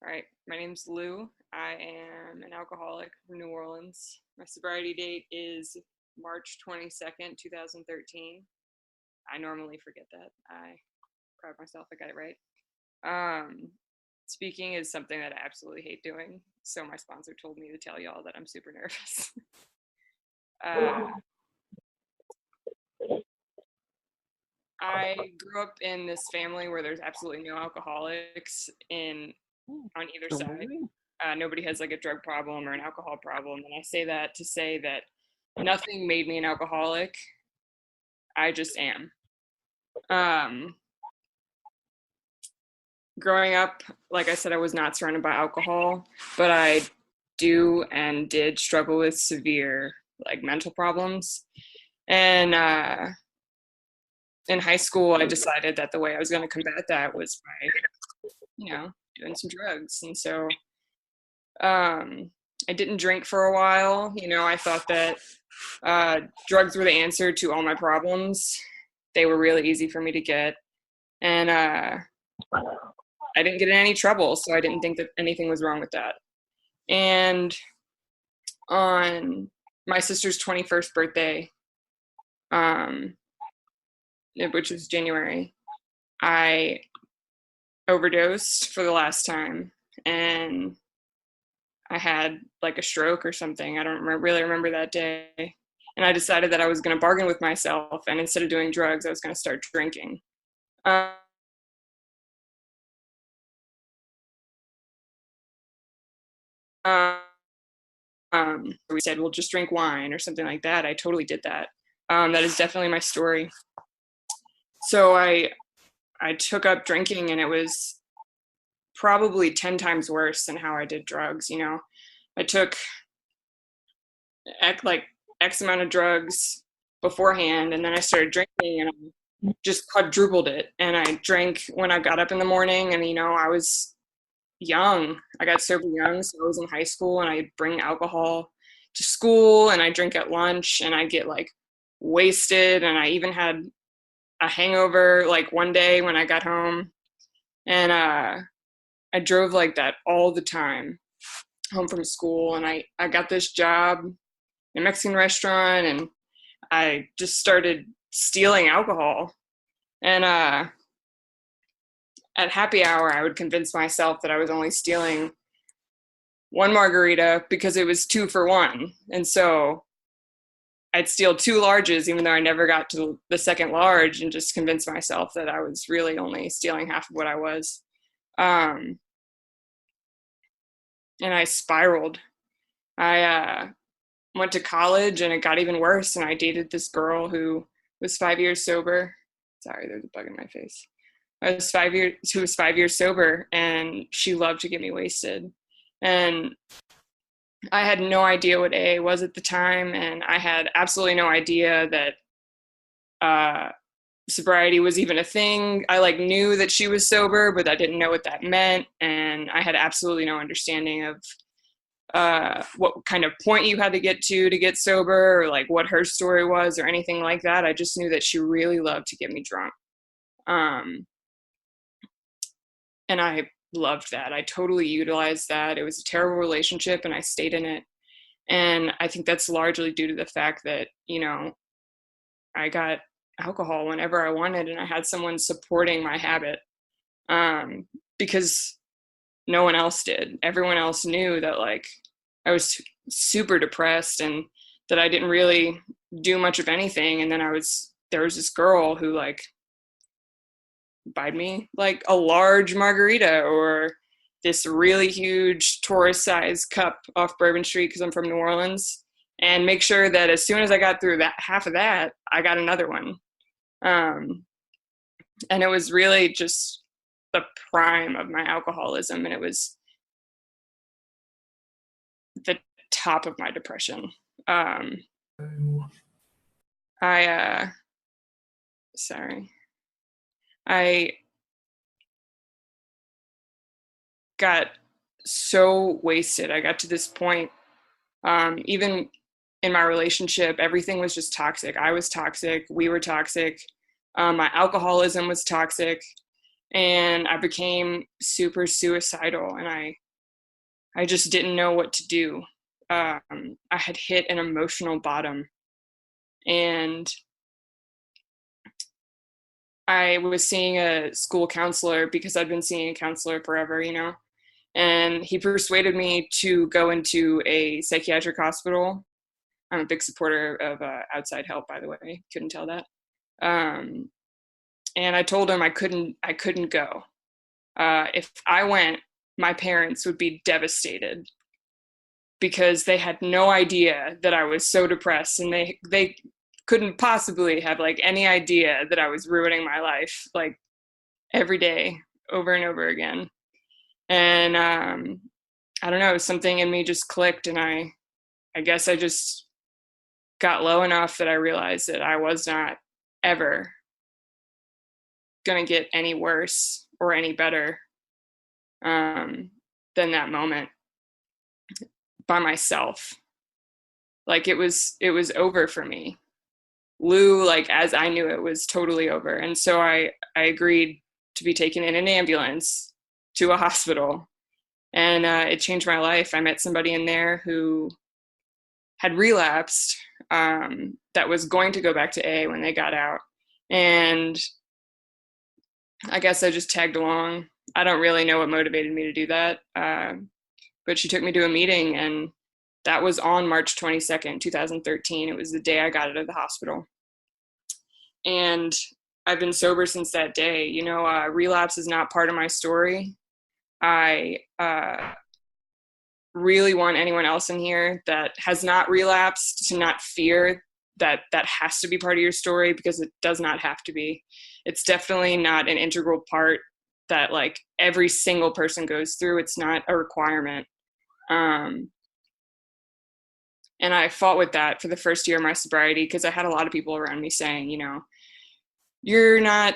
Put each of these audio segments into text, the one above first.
All right, my name's Lou. I am an alcoholic from New Orleans. My sobriety date is March 22nd, 2013. I normally forget that. I proud of myself I got it right. Um, Speaking is something that I absolutely hate doing, so my sponsor told me to tell y'all that I'm super nervous. uh, I grew up in this family where there's absolutely no alcoholics on either side. Nobody has like a drug problem or an alcohol problem. And I say that to say that nothing made me an alcoholic. I just am. Um, Growing up, like I said, I was not surrounded by alcohol, but I do and did struggle with severe like mental problems. And in high school, I decided that the way I was going to combat that was by, doing some drugs. And so I didn't drink for a while. I thought that drugs were the answer to all my problems. They were really easy for me to get. And I didn't get in any trouble, so I didn't think that anything was wrong with that. And on my sister's 21st birthday, which was January, I overdosed for the last time. And I had like a stroke or something. I don't really remember that day. And I decided that I was going to bargain with myself. And instead of doing drugs, I was going to start drinking. We said, well, just drink wine or something like that. I totally did that. That is definitely my story. So I took up drinking, and it was probably 10 times worse than how I did drugs. I took like X amount of drugs beforehand, and then I started drinking, and I just quadrupled it. And I drank when I got up in the morning, and I was young. I got sober young, so I was in high school, and I'd bring alcohol to school, and I drink at lunch, and I get like wasted, and I even had a hangover like one day when I got home. And I drove like that all the time home from school, and I got this job in a Mexican restaurant, and I just started stealing alcohol. And at happy hour, I would convince myself that I was only stealing one margarita because it was 2 for 1. And so I'd steal 2 larges, even though I never got to the second large, and just convince myself that I was really only stealing half of what I was. And I spiraled. I went to college, and it got even worse. And I dated this girl who was 5 years sober. Sorry, there's a bug in my face. She was 5 years sober, and she loved to get me wasted. And I had no idea what AA was at the time, and I had absolutely no idea that sobriety was even a thing. I like knew that she was sober, but I didn't know what that meant, and I had absolutely no understanding of what kind of point you had to get sober, or like what her story was or anything like that. I just knew that she really loved to get me drunk. And I loved that. I totally utilized that. It was a terrible relationship, and I stayed in it. And I think that's largely due to the fact that, I got alcohol whenever I wanted, and I had someone supporting my habit, because no one else did. Everyone else knew that like I was super depressed and that I didn't really do much of anything. And then there was this girl who like buyed me like a large margarita or this really huge Taurus-sized cup off Bourbon Street because I'm from New Orleans, and make sure that as soon as I got through that half of that, I got another one. And it was really just the prime of my alcoholism, and it was the top of my depression. I got so wasted. I got to this point, even in my relationship, everything was just toxic. I was toxic. We were toxic. My alcoholism was toxic. and I became super suicidal, and I just didn't know what to do. I had hit an emotional bottom, and I was seeing a school counselor because I'd been seeing a counselor forever, and he persuaded me to go into a psychiatric hospital. I'm a big supporter of outside help, by the way. Couldn't tell that. Um, and I told him I couldn't go. If I went, my parents would be devastated because they had no idea that I was so depressed, and they couldn't possibly have like any idea that I was ruining my life like every day over and over again. And I don't know, something in me just clicked, and I guess I just got low enough that I realized that I was not ever going to get any worse or any better than that moment by myself. Like it was over for me. Lou, like as I knew it, was totally over. And so I agreed to be taken in an ambulance to a hospital, and it changed my life. I met somebody in there who had relapsed, that was going to go back to A when they got out, and I guess I just tagged along. I don't really know what motivated me to do that, but she took me to a meeting, and that was on March 22nd, 2013. It was the day I got out of the hospital. And I've been sober since that day. Relapse is not part of my story. I really want anyone else in here that has not relapsed to not fear that that has to be part of your story, because it does not have to be. It's definitely not an integral part that like every single person goes through. It's not a requirement. And I fought with that for the first year of my sobriety, because I had a lot of people around me saying, you're not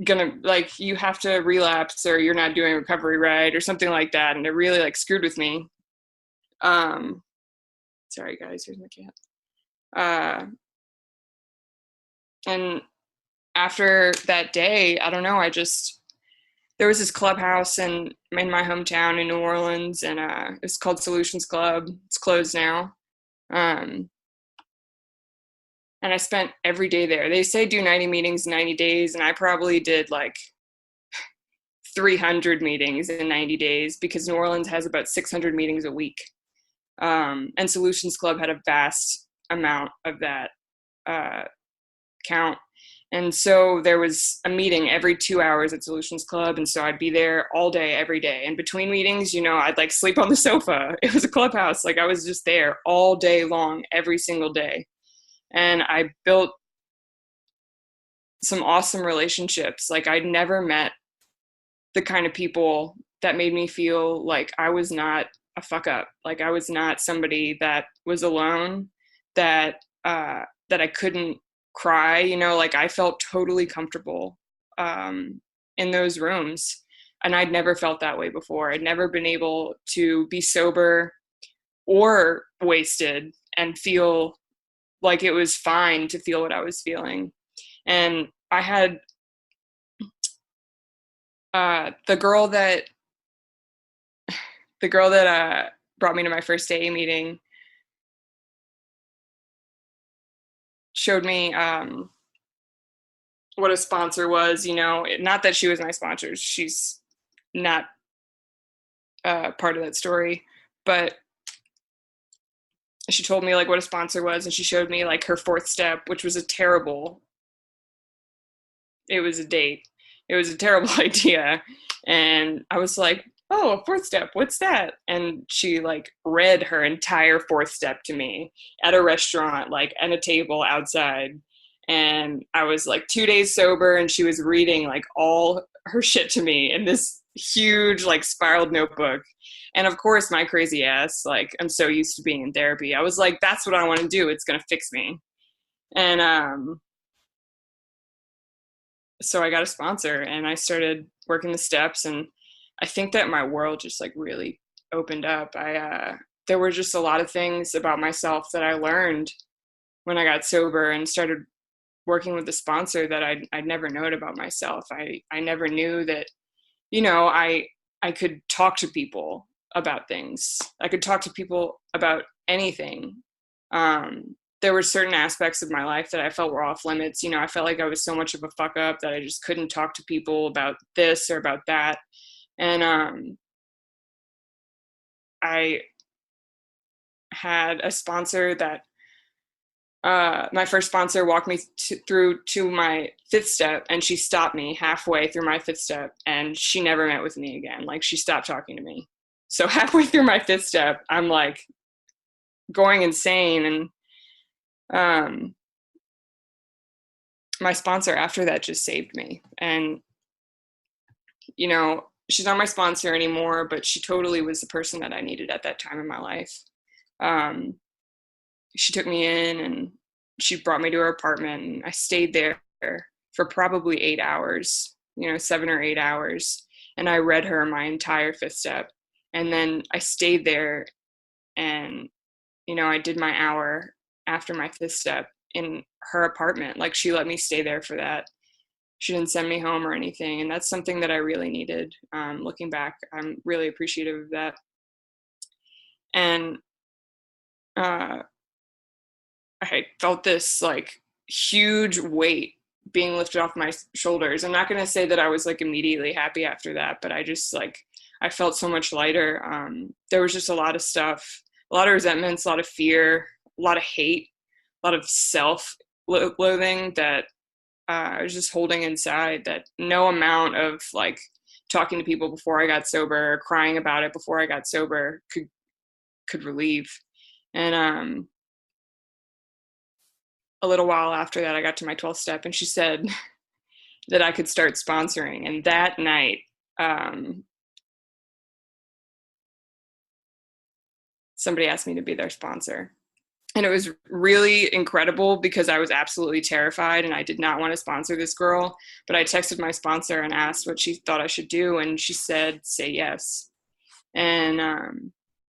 gonna, like, you have to relapse, or you're not doing recovery right, or something like that. And it really like screwed with me. Sorry guys, here's my cat. And after that day, I don't know, there was this clubhouse in my hometown in New Orleans, and it's called Solutions Club. It's closed now. And I spent every day there. They say do 90 meetings in 90 days, and I probably did like 300 meetings in 90 days, because New Orleans has about 600 meetings a week. And Solutions Club had a vast amount of that count. And so there was a meeting every 2 hours at Solutions Club. And so I'd be there all day, every day. And between meetings, I'd like sleep on the sofa. It was a clubhouse. Like I was just there all day long, every single day. And I built some awesome relationships. Like I'd never met the kind of people that made me feel like I was not a fuck up. Like I was not somebody that was alone, that I couldn't cry, like I felt totally comfortable in those rooms. And I'd never felt that way before. I'd never been able to be sober or wasted and feel like it was fine to feel what I was feeling. And I had the girl that brought me to my first AA meeting showed me what a sponsor was. Not that she was my sponsor. She's not part of that story, but she told me like what a sponsor was, and she showed me like her fourth step, which was it was a date. It was a terrible idea. And I was like, oh, a fourth step, what's that? And she like read her entire fourth step to me at a restaurant, like at a table outside. And I was like 2 days sober, and she was reading like all her shit to me in this huge like spiraled notebook. And of course, my crazy ass, like I'm so used to being in therapy, I was like, that's what I want to do. It's going to fix me. And so I got a sponsor, and I started working the steps, and I think that my world just like really opened up. There were just a lot of things about myself that I learned when I got sober and started working with a sponsor that I'd never known about myself. I never knew that, you know, I could talk to people about things. I could talk to people about anything. There were certain aspects of my life that I felt were off limits. You know, I felt like I was so much of a fuck up that I just couldn't talk to people about this or about that. And I had a sponsor that my first sponsor walked me through to my fifth step, and she stopped me halfway through my fifth step, and she never met with me again. Like, she stopped talking to me. So halfway through my fifth step, I'm like going insane. And my sponsor after that just saved me. And, you know, she's not my sponsor anymore, but she totally was the person that I needed at that time in my life. She took me in and she brought me to her apartment, and I stayed there for probably 8 hours, you know, 7 or 8 hours. And I read her my entire fifth step. And then I stayed there and, you know, I did my hour after my fifth step in her apartment. Like, she let me stay there for that. She didn't send me home or anything. And that's something that I really needed. Looking back, I'm really appreciative of that. And I felt this like huge weight being lifted off my shoulders. I'm not going to say that I was like immediately happy after that, but I just like, I felt so much lighter. There was just a lot of stuff, a lot of resentments, a lot of fear, a lot of hate, a lot of self-loathing that I was just holding inside, that no amount of like talking to people before I got sober, or crying about it before I got sober could relieve. And a little while after that, I got to my 12th step, and she said that I could start sponsoring. And that night, somebody asked me to be their sponsor. And it was really incredible because I was absolutely terrified and I did not want to sponsor this girl. But I texted my sponsor and asked what she thought I should do. And she said, say yes. And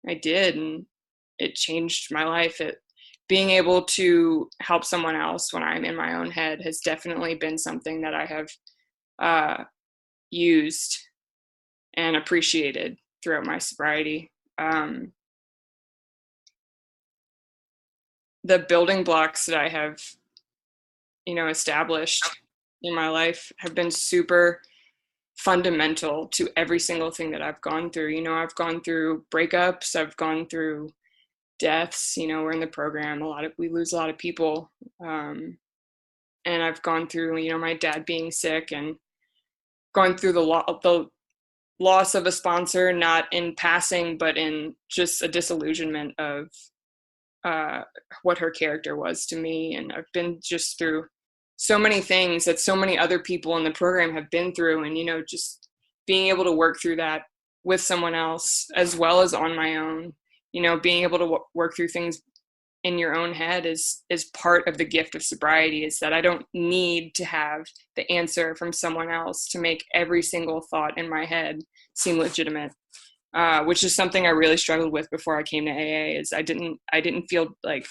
I did. And it changed my life. Being able to help someone else when I'm in my own head has definitely been something that I have used and appreciated throughout my sobriety. The building blocks that I have, you know, established in my life have been super fundamental to every single thing that I've gone through. You know, I've gone through breakups, I've gone through deaths. You know, we're in the program, we lose a lot of people. And I've gone through, you know, my dad being sick, and gone through the loss of a sponsor, not in passing, but in just a disillusionment of what her character was to me. And I've been just through so many things that so many other people in the program have been through. And, you know, just being able to work through that with someone else as well as on my own, you know, being able to work through things in your own head is part of the gift of sobriety, is that I don't need to have the answer from someone else to make every single thought in my head seem legitimate. Which is something I really struggled with before I came to AA. Is I didn't feel like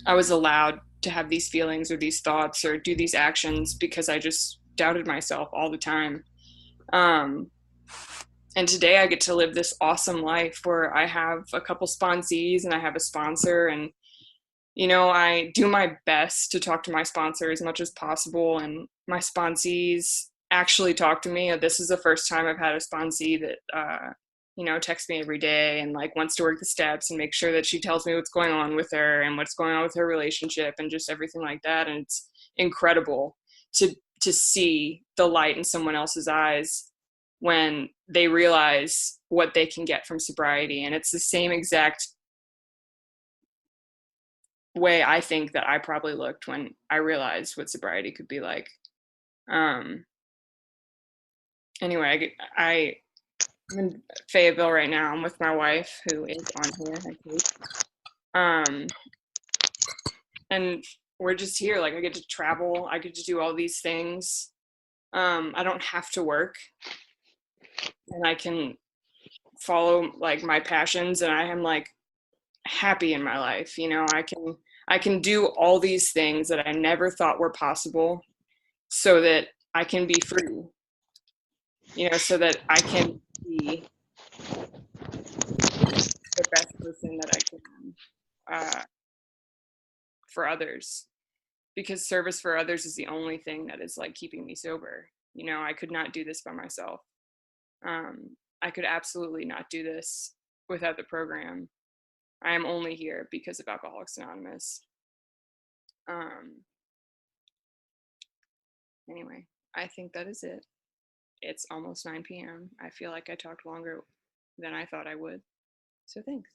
I was allowed to have these feelings or these thoughts or do these actions, because I just doubted myself all the time. And today I get to live this awesome life where I have a couple sponsees and I have a sponsor, and, you know, I do my best to talk to my sponsor as much as possible, and my sponsees actually talk to me. This is the first time I've had a sponsee that, you know, texts me every day and like wants to work the steps and make sure that she tells me what's going on with her and what's going on with her relationship and just everything like that. And it's incredible to see the light in someone else's eyes when they realize what they can get from sobriety. And it's the same exact way I think that I probably looked when I realized what sobriety could be like. Anyway, I'm in Fayetteville right now. I'm with my wife, who is on here. And we're just here. Like, I get to travel. I get to do all these things. I don't have to work, and I can follow like my passions, and I am like happy in my life. You know, I can do all these things that I never thought were possible so that I can be free, so that I can be the best person that I can for others. Because service for others is the only thing that is like keeping me sober. I could not do this by myself. I could absolutely not do this without the program. I am only here because of Alcoholics Anonymous. Anyway, I think that is it. It's almost 9 p.m. I feel like I talked longer than I thought I would. So thanks.